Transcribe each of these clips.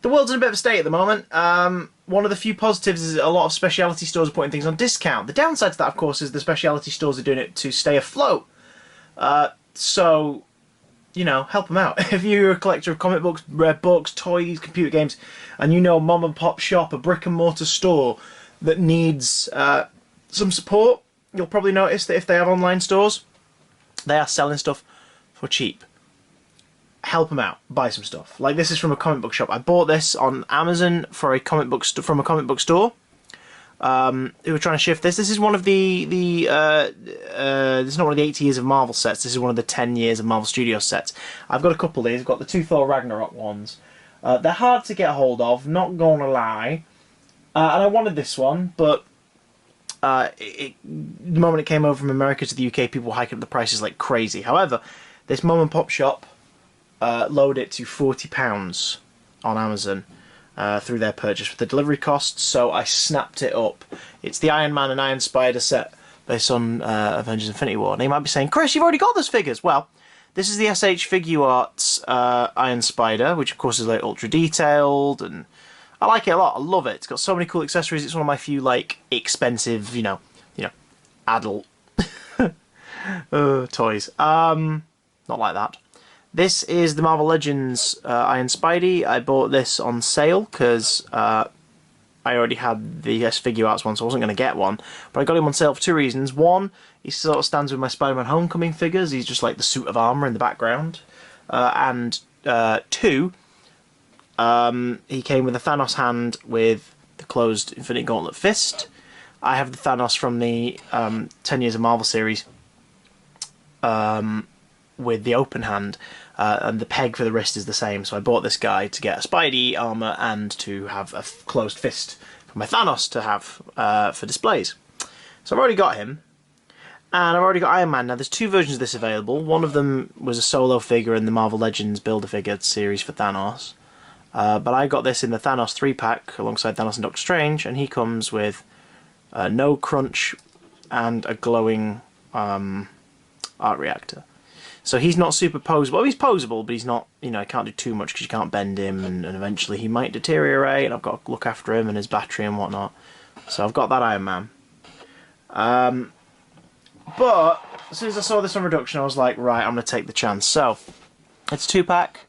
The world's in a bit of a state at the moment. One of the few positives is a lot of specialty stores are putting things on discount. The downside to that, of course, is the specialty stores are doing it to stay afloat. So, you know, help them out. If you're a collector of comic books, rare books, toys, computer games, and you know a mom and pop shop, a brick and mortar store that needs some support, you'll probably notice that if they have online stores, they are selling stuff for cheap. Help them out. Buy some stuff. Like, this is from a comic book shop. I bought this on Amazon for a comic book from a comic book store. Who were trying to shift this. This is one of this is not one of the 80 years of Marvel sets. This is one of the 10 years of Marvel Studios sets. I've got a couple of these. I've got the two Thor Ragnarok ones. They're hard to get a hold of, not gonna lie. And I wanted this one, but the moment it came over from America to the UK, people were hiking up the prices like crazy. However, this mom and pop shop lowered it to £40 on Amazon through their purchase with the delivery costs, so I snapped it up. It's the Iron Man and Iron Spider set based on Avengers Infinity War. And you might be saying, Chris, you've already got those figures. Well, this is the SH Figure Arts Iron Spider, which of course is like ultra detailed, and I like it a lot. I love it. It's got so many cool accessories. It's one of my few like expensive, you know, adult toys. Not like that. This is the Marvel Legends Iron Spidey. I bought this on sale because I already had the Figure Arts one, so I wasn't going to get one. But I got him on sale for two reasons. One, he sort of stands with my SpiderMan Homecoming figures. He's just like the suit of armour in the background. And two, he came with a Thanos hand with the closed Infinity Gauntlet fist. I have the Thanos from the 10 Years of Marvel series with the open hand, and the peg for the wrist is the same. So I bought this guy to get a Spidey armour and to have a closed fist for my Thanos to have for displays. So I've already got him. And I've already got Iron Man. Now, there's two versions of this available. One of them was a solo figure in the Marvel Legends Build-A-Figure series for Thanos. But I got this in the Thanos 3-pack alongside Thanos and Doctor Strange, and he comes with no crunch and a glowing arc reactor. So he's not super posable. Well, he's posable, but he's not, you know, I can't do too much because you can't bend him, and eventually he might deteriorate, and I've got to look after him and his battery and whatnot. So I've got that Iron Man. But as soon as I saw this on reduction, I was like, right, I'm going to take the chance. So it's a 2-pack.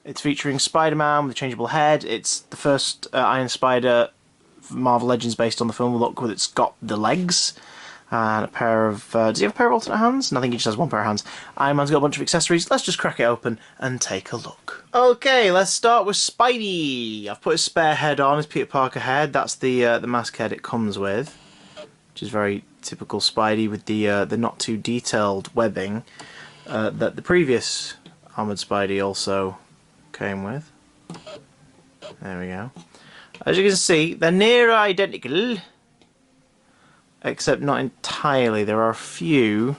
It's featuring Spider-Man with a changeable head. It's the first Iron Spider Marvel Legends based on the film look, with it's got the legs and a pair of... does he have a pair of alternate hands? No, I think he just has one pair of hands. Iron Man's got a bunch of accessories. Let's just crack it open and take a look. Okay, let's start with Spidey. I've put his spare head on, his Peter Parker head. That's the mask head it comes with, which is very typical Spidey, with the not too detailed webbing that the previous Armoured Spidey also came with. There we go. As you can see, they're near identical, except not entirely. There are a few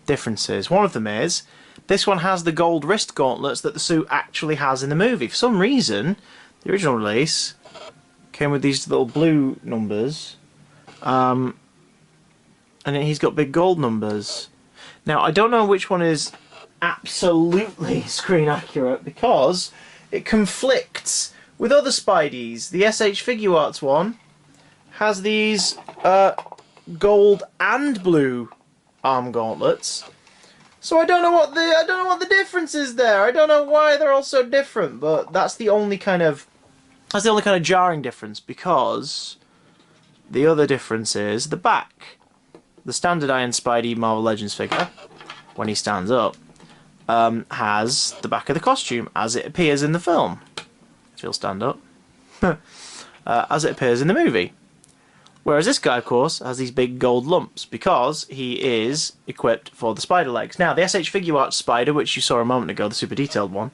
differences. One of them is this one has the gold wrist gauntlets that the suit actually has in the movie. For some reason, the original release came with these little blue numbers, and he's got big gold numbers. Now, I don't know which one is absolutely screen accurate because it conflicts with other Spideys. The SH Figure Arts one has these gold and blue arm gauntlets. So I don't know what the difference is there. I don't know why they're all so different, but that's the only kind of jarring difference, because the other difference is the back. The standard Iron Spidey Marvel Legends figure, when he stands up, has the back of the costume as it appears in the film. If he'll stand up. As it appears in the movie. Whereas this guy, of course, has these big gold lumps because he is equipped for the spider legs. Now, the SH Figure Arts Spider, which you saw a moment ago, the super detailed one,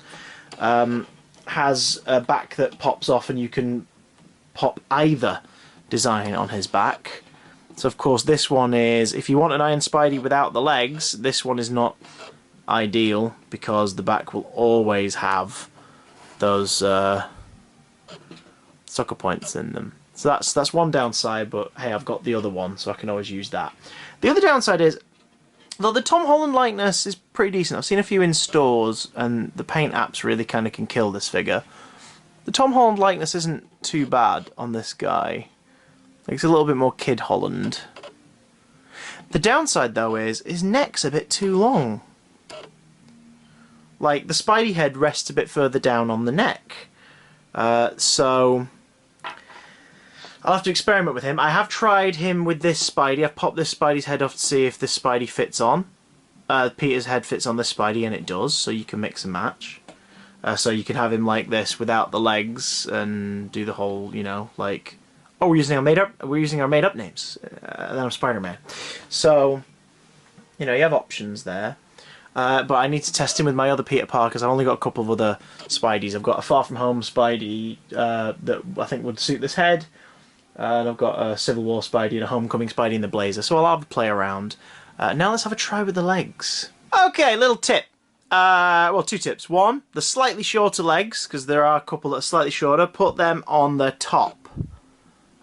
has a back that pops off, and you can pop either design on his back. So, of course, this one is, if you want an Iron Spidey without the legs, this one is not ideal because the back will always have those sucker points in them. So that's one downside, but hey, I've got the other one, so I can always use that. The other downside is, though the Tom Holland likeness is pretty decent, I've seen a few in stores, and the paint apps really kind of can kill this figure. The Tom Holland likeness isn't too bad on this guy. It's a little bit more Kid Holland. The downside, though, is his neck's a bit too long. Like, the Spidey head rests a bit further down on the neck. So I'll have to experiment with him. I have tried him with this Spidey. I've popped this Spidey's head off to see if this Spidey fits on. Peter's head fits on this Spidey, and it does, so you can mix and match. So you can have him like this without the legs and do the whole, you know, like, oh, we're using our made up names. Then I'm Spider-Man. So, you know, you have options there. But I need to test him with my other Peter Parkers. I've only got a couple of other Spideys. I've got a Far From Home Spidey that I think would suit this head. And I've got a Civil War Spidey and a Homecoming Spidey in the Blazer. So I'll have a play around. Now let's have a try with the legs. Okay, little tip. Well, two tips. One, the slightly shorter legs, because there are a couple that are slightly shorter, put them on the top.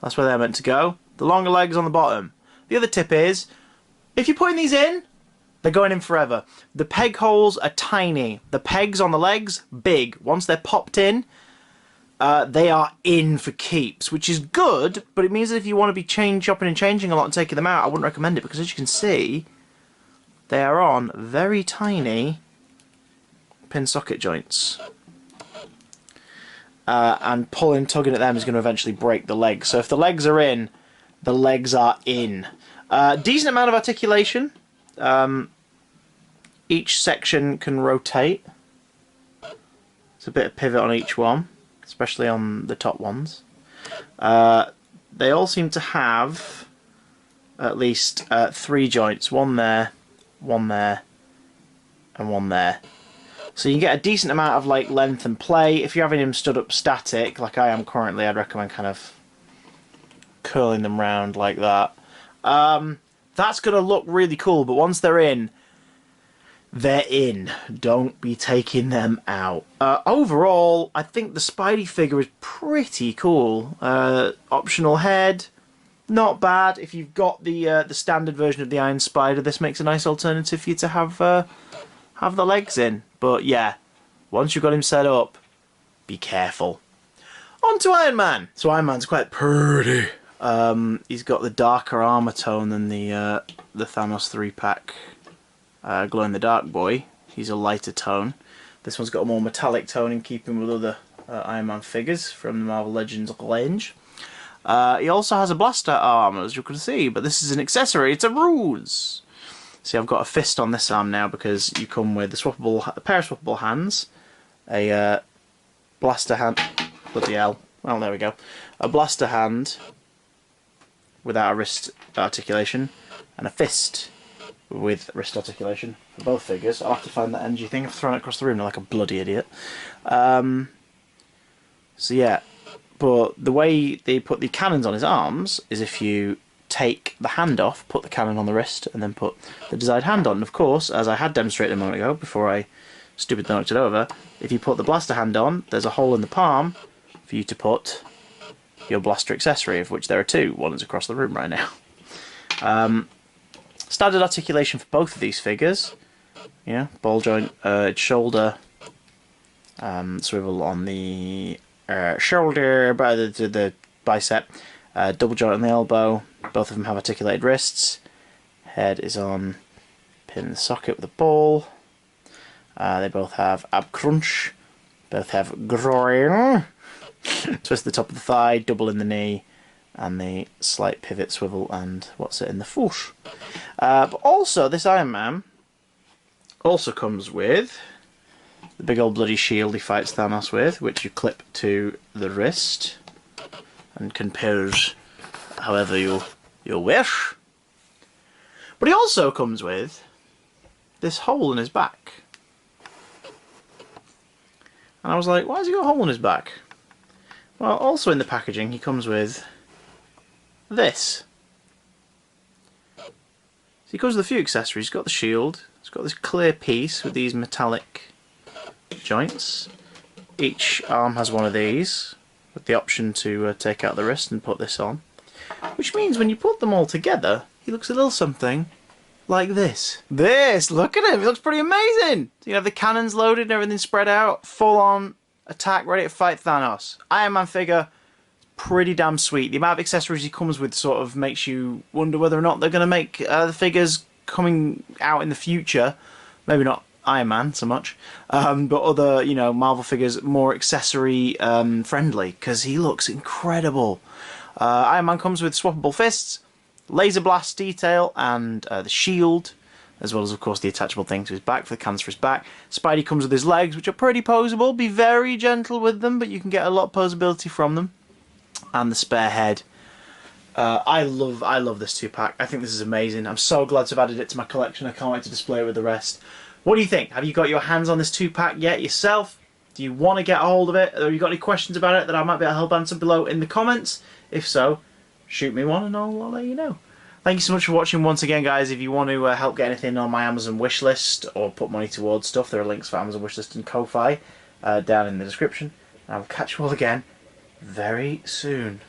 That's where they're meant to go. The longer legs on the bottom. The other tip is, if you're putting these in, they're going in forever. The peg holes are tiny. The pegs on the legs, big. Once they're popped in, they are in for keeps, which is good, but it means that if you want to be chopping and changing a lot and taking them out, I wouldn't recommend it, because as you can see, they are on very tiny pin socket joints. And tugging at them is going to eventually break the legs. So if the legs are in, the legs are in. Decent amount of articulation. Each section can rotate. There's a bit of pivot on each one, especially on the top ones. They all seem to have at least 3 joints. One there, and one there. So you can get a decent amount of like length and play. If you're having him stood up static, like I am currently, I'd recommend kind of curling them round like that. That's going to look really cool, but once they're in, they're in. Don't be taking them out. Overall, I think the Spidey figure is pretty cool. Optional head, not bad. If you've got the standard version of the Iron Spider, this makes a nice alternative for you to have the legs in. But yeah, once you've got him set up, be careful. On to Iron Man. So Iron Man's quite pretty. He's got the darker armor tone than the Thanos 3-pack glow-in-the-dark boy. He's a lighter tone. This one's got a more metallic tone in keeping with other Iron Man figures from the Marvel Legends range. He also has a blaster arm, as you can see, but this is an accessory. It's a ruse. See, I've got a fist on this arm now because you come with a pair of swappable hands, a blaster hand. Bloody hell! Well, there we go. A blaster hand without a wrist articulation, and a fist with wrist articulation for both figures. I'll have to find that NG thing. I've thrown it across the room like a bloody idiot. So yeah, but the way they put the cannons on his arms is if you take the hand off, put the cannon on the wrist, and then put the desired hand on. And of course, as I had demonstrated a moment ago, before I stupidly knocked it over, if you put the blaster hand on, there's a hole in the palm for you to put your blaster accessory, of which there are 2. One is across the room right now. Standard articulation for both of these figures. Yeah, ball joint, shoulder, swivel on the shoulder, by the bicep, double joint on the elbow. Both of them have articulated wrists. Head is on pin in the socket with a ball. They both have ab crunch. Both have groin. Twist the top of the thigh, double in the knee, and the slight pivot, swivel, and what's it in the foot. But also, this Iron Man also comes with the big old bloody shield he fights Thanos with, which you clip to the wrist and can pose however you wish. But he also comes with this hole in his back. And I was like, why has he got a hole in his back? Well, also in the packaging he comes with this. So he comes with a few accessories. He's got the shield. He's got this clear piece with these metallic joints. Each arm has one of these, with the option to take out the wrist and put this on. Which means when you put them all together, he looks a little something like this. Look at him, he looks pretty amazing! So you have the cannons loaded and everything spread out, full on attack, ready to fight Thanos. Iron Man figure, pretty damn sweet. The amount of accessories he comes with sort of makes you wonder whether or not they're going to make the figures coming out in the future, maybe not Iron Man so much, but other, you know, Marvel figures more accessory friendly, because he looks incredible. Iron Man comes with swappable fists, laser blast detail, and the shield, as well as, of course, the attachable thing to his back for the cans for his back. Spidey comes with his legs, which are pretty posable. Be very gentle with them, but you can get a lot of posability from them. And the spare head. I love this 2-pack. I think this is amazing. I'm so glad to have added it to my collection. I can't wait to display it with the rest. What do you think? Have you got your hands on this 2-pack yet yourself? Do you want to get a hold of it? Or have you got any questions about it that I might be able to help answer below in the comments? If so, shoot me one and I'll let you know. Thank you so much for watching once again, guys. If you want to help get anything on my Amazon wishlist or put money towards stuff, there are links for Amazon wishlist and Ko-Fi down in the description. And I will catch you all again very soon.